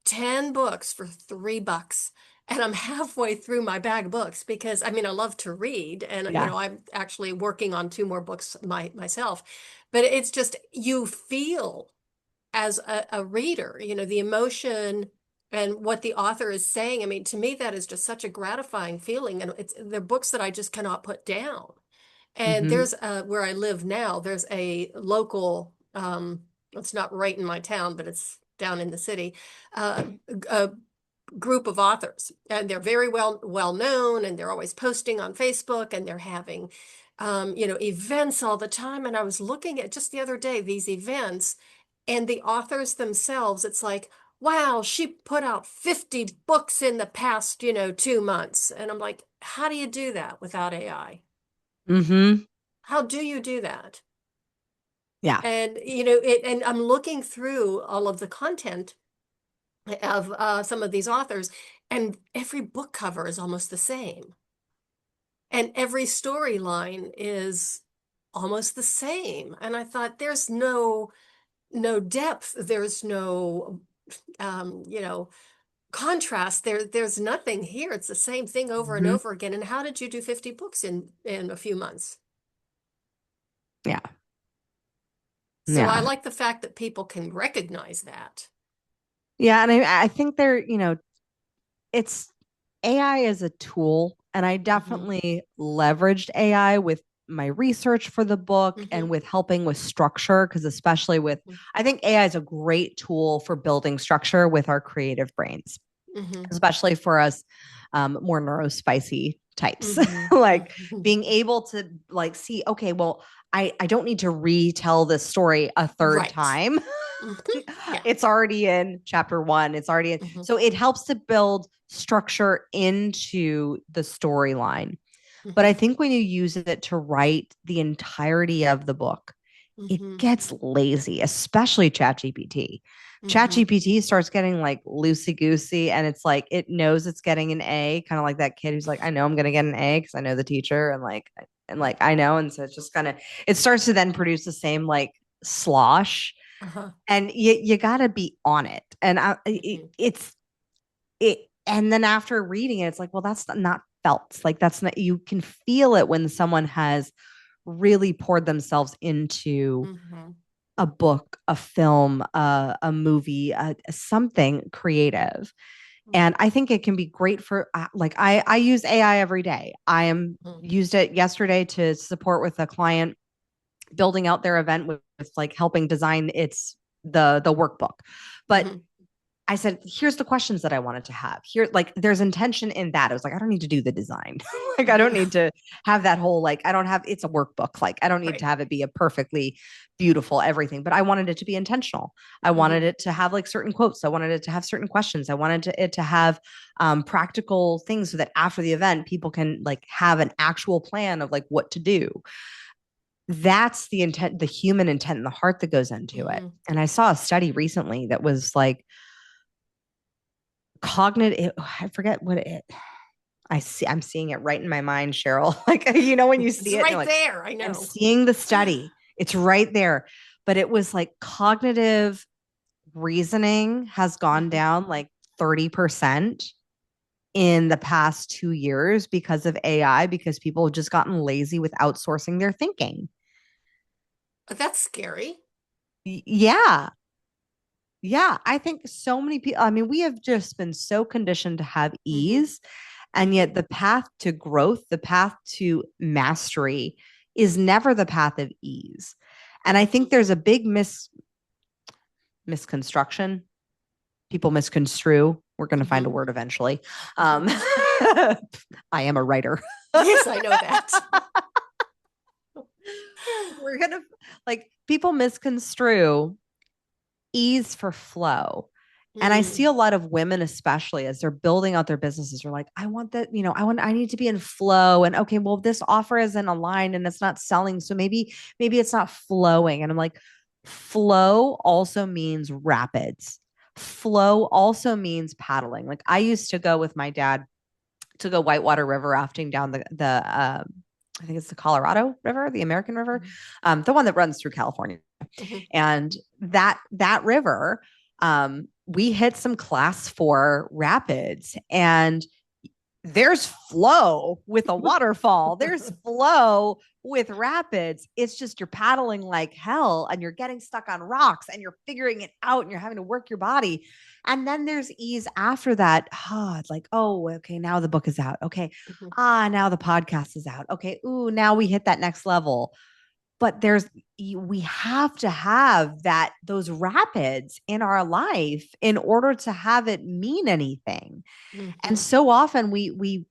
10 books for $3. and I'm halfway through my bag of books because I mean I love to read, and Yeah. I'm actually working on two more books myself, but it's just you feel as a reader, the emotion and what the author is saying. I mean, to me, that is just such a gratifying feeling. And they're books that I just cannot put down. And Hmm. there's where I live now, there's a local, it's not right in my town, but it's down in the city, a group of authors. And they're very well known, and they're always posting on Facebook, and they're having events all the time. And I was looking at just the other day these events, and the authors themselves, it's like, wow, she put out 50 books in the past, 2 months. And I'm like, how do you do that without AI? Hmm. How do you do that? Yeah. And, and I'm looking through all of the content of some of these authors, and every book cover is almost the same. And every storyline is almost the same. And I thought, there's no depth, there's no contrast, there's nothing here. It's the same thing over and Hmm. over again. And how did you do 50 books in a few months? Yeah. So I Yeah. like the fact that people can recognize that. Yeah. And I think they're, it's AI is a tool, and I Hmm. definitely leveraged AI with my research for the book and Hmm. with helping with structure. Because, especially with, I think AI is a great tool for building structure with our creative brains, Hmm. especially for us more neurospicy types. Hmm. Like Hmm. being able to like see, okay, well, I don't need to retell this story a third Right. time. Hmm. Yeah. It's already in chapter one. It's already in. Hmm. So it helps to build structure into the storyline. But I Hmm. think when you use it to write the entirety of the book, it Hmm. gets lazy, especially ChatGPT. Hmm. ChatGPT starts getting like loosey goosey, and it's like it knows it's getting an A, kind of like that kid who's like, I know I'm gonna get an A because I know the teacher, and like I know, and so it's just kind of it starts to then produce the same like slosh, Uh-huh. and you got to be on it, and Hmm. it's it, and then after reading it, it's like, well, that's not felt like that's not you can feel it when someone has really poured themselves into Hmm. a book, a film, a movie, something creative. And I think it can be great for like I use AI every day. I am Hmm. used it yesterday to support with a client building out their event with like helping design the workbook. But Hmm. I said, here's the questions that I wanted to have. Here, like, there's intention in that. I was like, I don't need to do the design. Like, I don't need to have that whole, like, I don't have, it's a workbook. Like, I don't need to Right. have it be a perfectly beautiful everything, but I wanted it to be intentional. I wanted Hmm. it to have like certain quotes. I wanted it to have certain questions. I wanted it to have practical things so that after the event, people can like have an actual plan of like what to do. That's the intent, the human intent and the heart that goes into it. Hmm. And I saw a study recently that was like, cognitive, I forget what it I'm seeing it right in my mind, Cheryl. Like, when you It's see it and you're right like, there. I I'm know. seeing the study, it's right there. But it was like cognitive reasoning has gone Hmm. down like 30% in the past 2 years because of AI, because people have just gotten lazy with outsourcing their thinking. That's scary. Yeah. Yeah, I think so many people, I mean, we have just been so conditioned to have Hmm. ease, and Hmm. yet the path to growth, the path to mastery is never the path of ease. And I think there's a big misconstruction. People misconstrue. We're going to find a Hmm. word eventually. Hmm. I am a writer. Yes, I know that. We're going to like people misconstrue ease for flow. And I see Mm. a lot of women, especially as they're building out their businesses, are like, I want that, I need to be in flow. And okay, well, this offer isn't aligned and it's not selling. So maybe it's not flowing. And I'm like, flow also means rapids. Flow also means paddling. Like I used to go with my dad to go whitewater river rafting down the I think it's the Colorado River, the American River, Mhm. the one that runs through California. Mhm. And that river, we hit some class 4 rapids, and there's flow with a waterfall. There's flow with rapids. It's just you're paddling like hell and you're getting stuck on rocks and you're figuring it out and you're having to work your body. And then there's ease after that. It's like, oh, okay, now the book is out. Okay. Mhm. Now the podcast is out. Okay. Ooh, now we hit that next level. But we have to have those rapids in our life in order to have it mean anything. And Mhm. so often we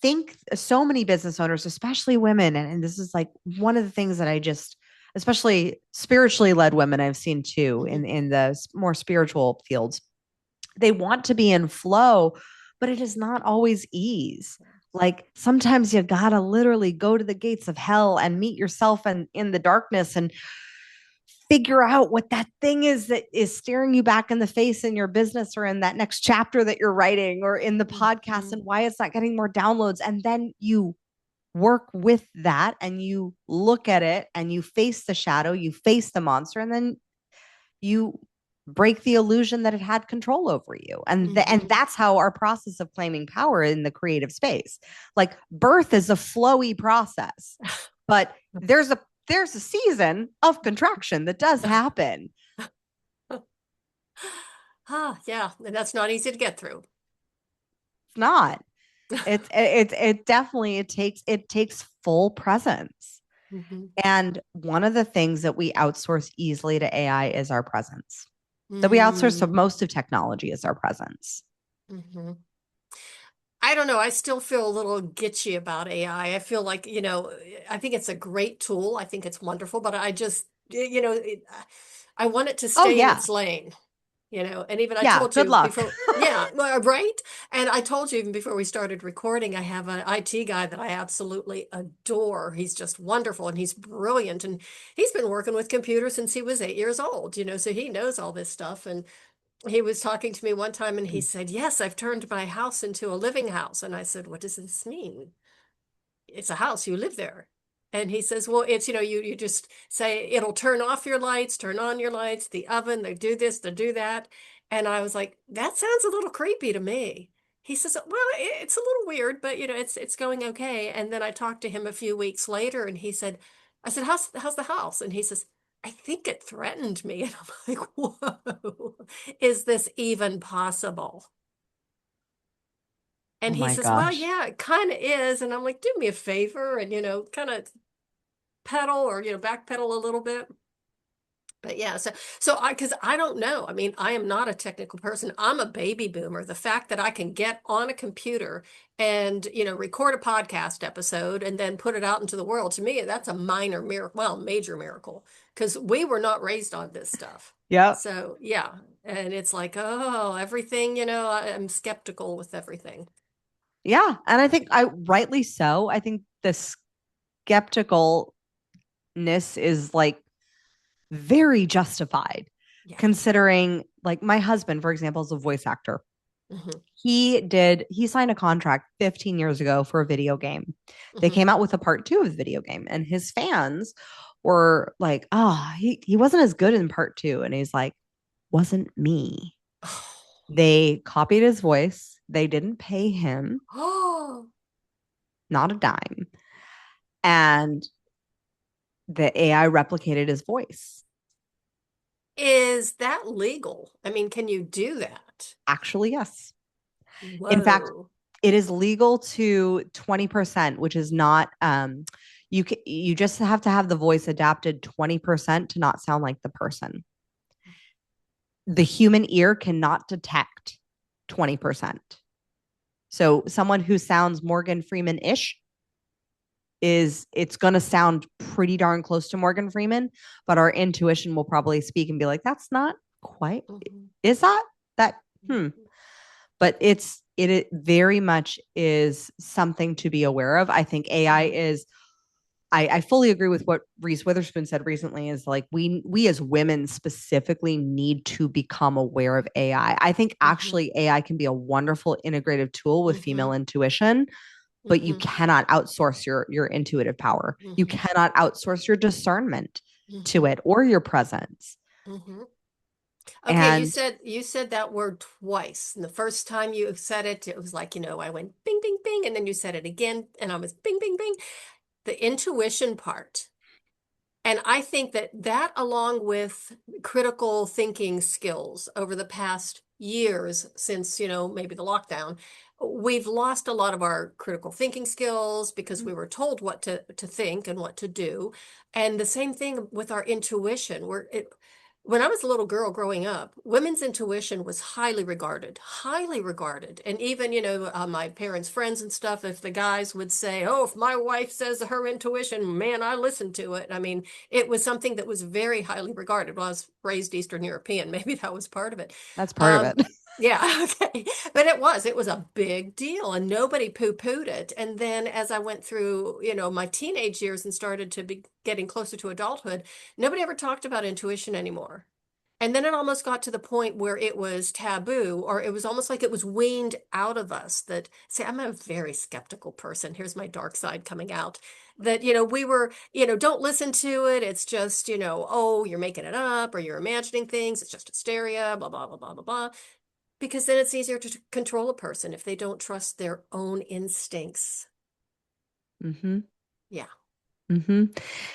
think, so many business owners, especially women, and this is like one of the things that I just, especially spiritually led women I've seen too Mhm. in the more spiritual fields, they want to be in flow, but it is not always ease. Like sometimes you gotta literally go to the gates of hell and meet yourself and in the darkness and figure out what that thing is that is staring you back in the face in your business or in that next chapter that you're writing or in the podcast, Mhm. and why it's not getting more downloads. And then you work with that and you look at it and you face the shadow, you face the monster, and then you break the illusion that it had control over you. And Mhm. that's how our process of claiming power in the creative space. Like birth is a flowy process, but there's a season of contraction that does happen. Yeah, and that's not easy to get through. It's not. It definitely it takes full presence. Mhm. And one of the things that we outsource easily to AI is our presence. That we outsource to Mm. most of technology is our presence. Mhm. I don't know. I still feel a little gitchy about AI. I feel like, I think it's a great tool. I think it's wonderful, but I just, I want it to Oh stay in yeah. its lane. And even I Yeah, told good you luck. before, yeah, well, right. And I told you even before we started recording, I have an IT guy that I absolutely adore. He's just wonderful and he's brilliant. And he's been working with computers since he was 8 years old, so he knows all this stuff. And he was talking to me one time and he said, yes, I've turned my house into a living house. And I said, what does this mean? It's a house, you live there. And he says, well, it's, you just say it'll turn off your lights, turn on your lights, the oven, they do this, they do that. And I was like, that sounds a little creepy to me. He says, well, it's a little weird, but it's going okay. And then I talked to him a few weeks later and he said, I said, how's the house? And he says, I think it threatened me. And I'm like, whoa, is this even possible? Oh And he my says, well, gosh. yeah, it kind of is. And I'm like, do me a favor and, kind of pedal or, backpedal a little bit. But yeah, because I don't know. I mean, I am not a technical person. I'm a baby boomer. The fact that I can get on a computer and, record a podcast episode and then put it out into the world, to me, that's a minor miracle, well, major miracle, because we were not raised on this stuff. Yep. So yeah. And it's like, oh, everything, I'm skeptical with everything. Yeah. And I think I rightly so. I think the skepticalness is like very justified, Yeah. considering like my husband, for example, is a voice actor. Hmm. He signed a contract 15 years ago for a video game. They Hmm. came out with a part two of the video game, and his fans were like, oh, he wasn't as good in part two. And he's like, wasn't me. They copied his voice. They didn't pay him, Oh, not a dime. And the AI replicated his voice. is that legal? I mean, can you do that? Actually, yes. In fact, Whoa. it is legal to 20%, which is not you just have to have the voice adapted 20% to not sound like the person. The human ear cannot detect 20%. So someone who sounds Morgan Freeman-ish it's going to sound pretty darn close to Morgan Freeman, but our intuition will probably speak and be like, that's not quite, Mhm. is that hmm. Mhm. But it very much is something to be aware of. I think AI Mhm. is I fully agree with what Reese Witherspoon said recently, is like we as women specifically need to become aware of AI. I think Mhm. actually AI can be a wonderful integrative tool with female Mhm. intuition, but you Mhm. cannot outsource your intuitive power. You Mhm. cannot outsource your discernment to Mhm. it or your presence. Mhm. Okay, And you said that word twice. And the first time you said it, it was like, I went bing, bing, bing, and then you said it again, and I was bing, bing, bing. The intuition part. And I think that that, along with critical thinking skills over the past years since, maybe the lockdown, we've lost a lot of our critical thinking skills because we were told what to think and what to do. And the same thing with our intuition. When I was a little girl growing up, women's intuition was highly regarded, highly regarded. And even, my parents' friends and stuff, if the guys would say, oh, if my wife says her intuition, man, I listen to it. I mean, it was something that was very highly regarded. Well, I was raised Eastern European. Maybe that was part of it. that's part of Um, it. yeah, okay. But it was a big deal and nobody poo-pooed it. And then as I went through, my teenage years and started to be getting closer to adulthood, nobody ever talked about intuition anymore. And then it almost got to the point where it was taboo, or it was almost like it was weaned out of us. That, see, I'm a very skeptical person. Here's my dark side coming out. That, we were, don't listen to it. It's just, oh, you're making it up or you're imagining things. It's just hysteria, blah, blah, blah, blah, blah, blah. Because then it's easier to control a person if they don't trust their own instincts. Mm-hmm. Yeah. Mm-hmm.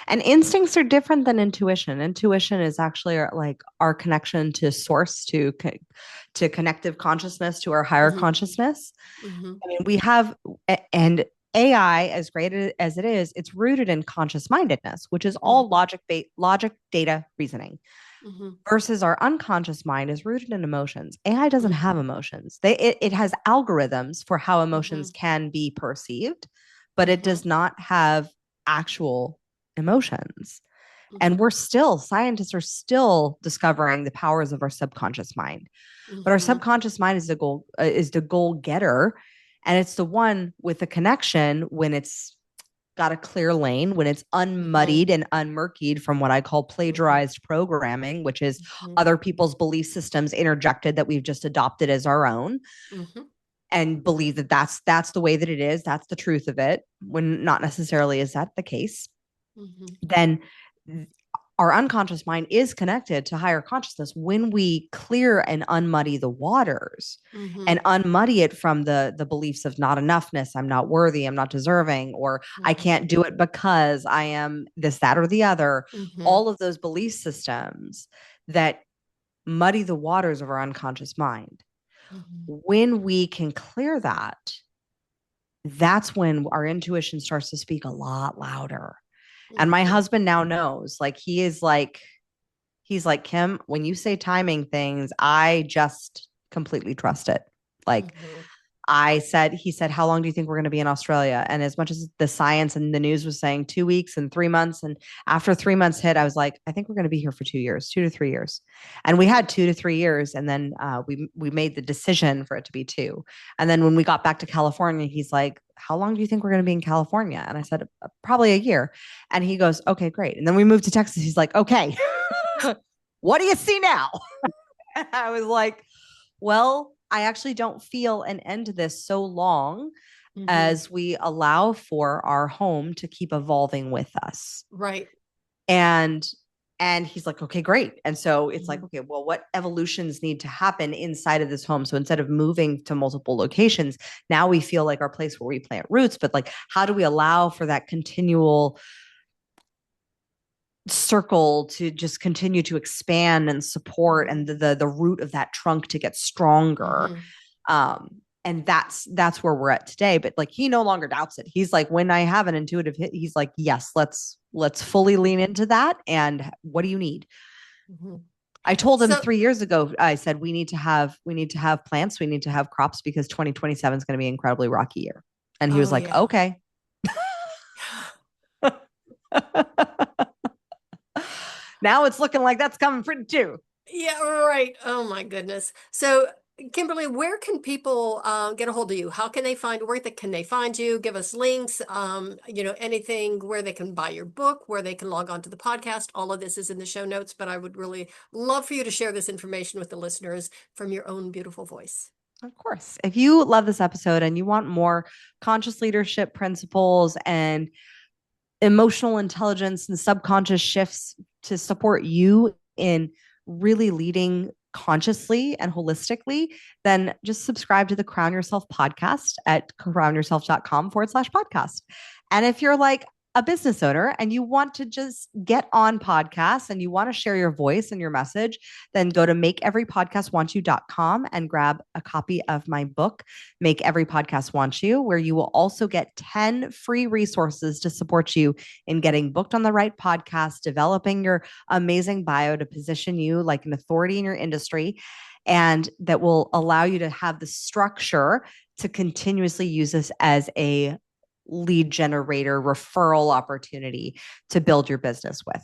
And instincts are different than intuition. Intuition is actually like our connection to source, to connective consciousness, to our higher Mm-hmm. consciousness. Mm-hmm. I mean, we have, and AI, as great as it is, it's rooted in conscious mindedness, which is all Mm-hmm. logic, data, reasoning. Mm-hmm. Versus our unconscious mind is rooted in emotions. AI doesn't Mm-hmm. have emotions. It has algorithms for how Mm-hmm. emotions can be perceived, but it Mm-hmm. does not have actual emotions. And Mm-hmm. scientists are still discovering the powers of our subconscious mind. But our Mm-hmm. subconscious mind is the goal getter, and it's the one with the connection when it's got a clear lane, when it's Mm-hmm. unmuddied and unmurkied from what I call Mm-hmm. plagiarized programming, which is Mm-hmm. other people's belief systems interjected that we've just adopted as our own Mm-hmm. and believe that that's the way that it is, that's the truth of it, when not necessarily is that the case. Mm-hmm. Then our unconscious mind is connected to higher consciousness when we clear and unmuddy the waters Mm-hmm. and unmuddy it from the beliefs of not enoughness, I'm not worthy, I'm not deserving, or I Mm-hmm. can't do it because I am this, that, or the other. Mm-hmm. All of those belief systems that muddy the waters of our unconscious mind. Mm-hmm. When we can clear that, that's when our intuition starts to speak a lot louder. And my Mm-hmm. husband now knows, like, he's like, Kim, when you say timing things, I just completely trust it. Like, Mm-hmm. he said, how long do you think we're going to be in Australia? And as much as the science and the news was saying 2 weeks and 3 months, and after 3 months hit, I was like, I think we're going to be here for 2 years, 2 to 3 years. And we had 2 to 3 years. And then we made the decision for it to be two. And then when we got back to California, he's like, how long do you think we're going to be in California? And I said, probably a year. And he goes, okay, great. And then we moved to Texas. He's like, okay, what do you see now? And I was like, well, I actually don't feel an end to this so long Mm-hmm. as we allow for our home to keep evolving with us. Right. And he's like, okay, great. And so it's like, Mm-hmm. okay, well, what evolutions need to happen inside of this home? So instead of moving to multiple locations, now we feel like our place where we plant roots, but like, how do we allow for that continual circle to just continue to expand and support, Mm-hmm. and the root of that trunk to get stronger? Mm-hmm. And that's where we're at today. But like, he no longer doubts it. He's like, when I have an intuitive hit, he's like, yes, let's fully lean into that. And what do you need? Mm-hmm. I told him So, 3 years ago, I said, we need to have plants, we need to have crops, because 2027 is going to be an incredibly rocky year. And he was oh like, yeah. okay. Now it's looking like that's coming pretty too. Yeah, right. Oh my goodness. So, Kimberly, where can people get a hold of you? How can they find can they find you? Give us links, anything where they can buy your book, where they can log on to the podcast. All of this is in the show notes, but I would really love for you to share this information with the listeners from your own beautiful voice. Of course. If you love this episode and you want more conscious leadership principles and emotional intelligence and subconscious shifts to support you in really leading consciously and holistically, then just subscribe to the Crown Yourself podcast at crownyourself.com/podcast. And if you're like a business owner and you want to just get on podcasts and you want to share your voice and your message, then go to makeeverypodcastwantyou.com and grab a copy of my book, Make Every Podcast Want You, where you will also get 10 free resources to support you in getting booked on the right podcast, developing your amazing bio to position you like an authority in your industry, and that will allow you to have the structure to continuously use this as a lead generator referral opportunity to build your business with.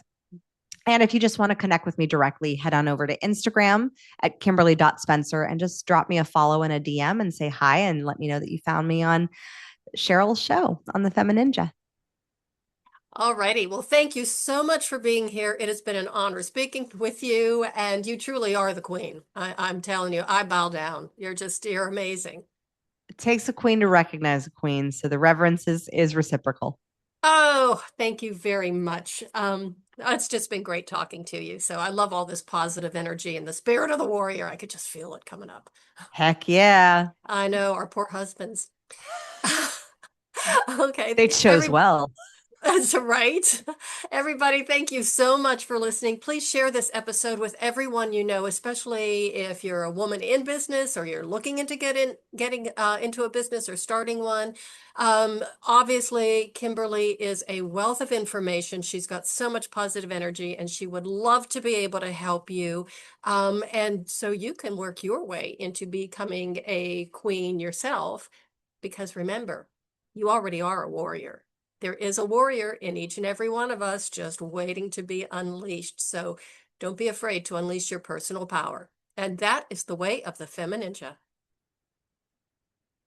And if you just want to connect with me directly, head on over to Instagram at kimberly.spencer and just drop me a follow and a DM and say hi and let me know that you found me on Cheryl's show on the FemiNinja. All righty. Well, thank you so much for being here. It has been an honor speaking with you, and you truly are the queen. I'm telling you, I bow down. You're amazing. It takes a queen to recognize a queen, so the reverence is reciprocal. Oh, thank you very much. It's just been great talking to you. So I love all this positive energy and the spirit of the warrior. I could just feel it coming up. Heck yeah. I know, our poor husbands. Okay. They chose well. That's right. Everybody, thank you so much for listening. Please share this episode with everyone you know, especially if you're a woman in business or you're looking into getting into a business or starting one. Obviously, Kimberly is a wealth of information. She's got so much positive energy, and she would love to be able to help you. And so you can work your way into becoming a queen yourself, because remember, you already are a warrior. There is a warrior in each and every one of us just waiting to be unleashed. So don't be afraid to unleash your personal power. And that is the way of the FemiNinja.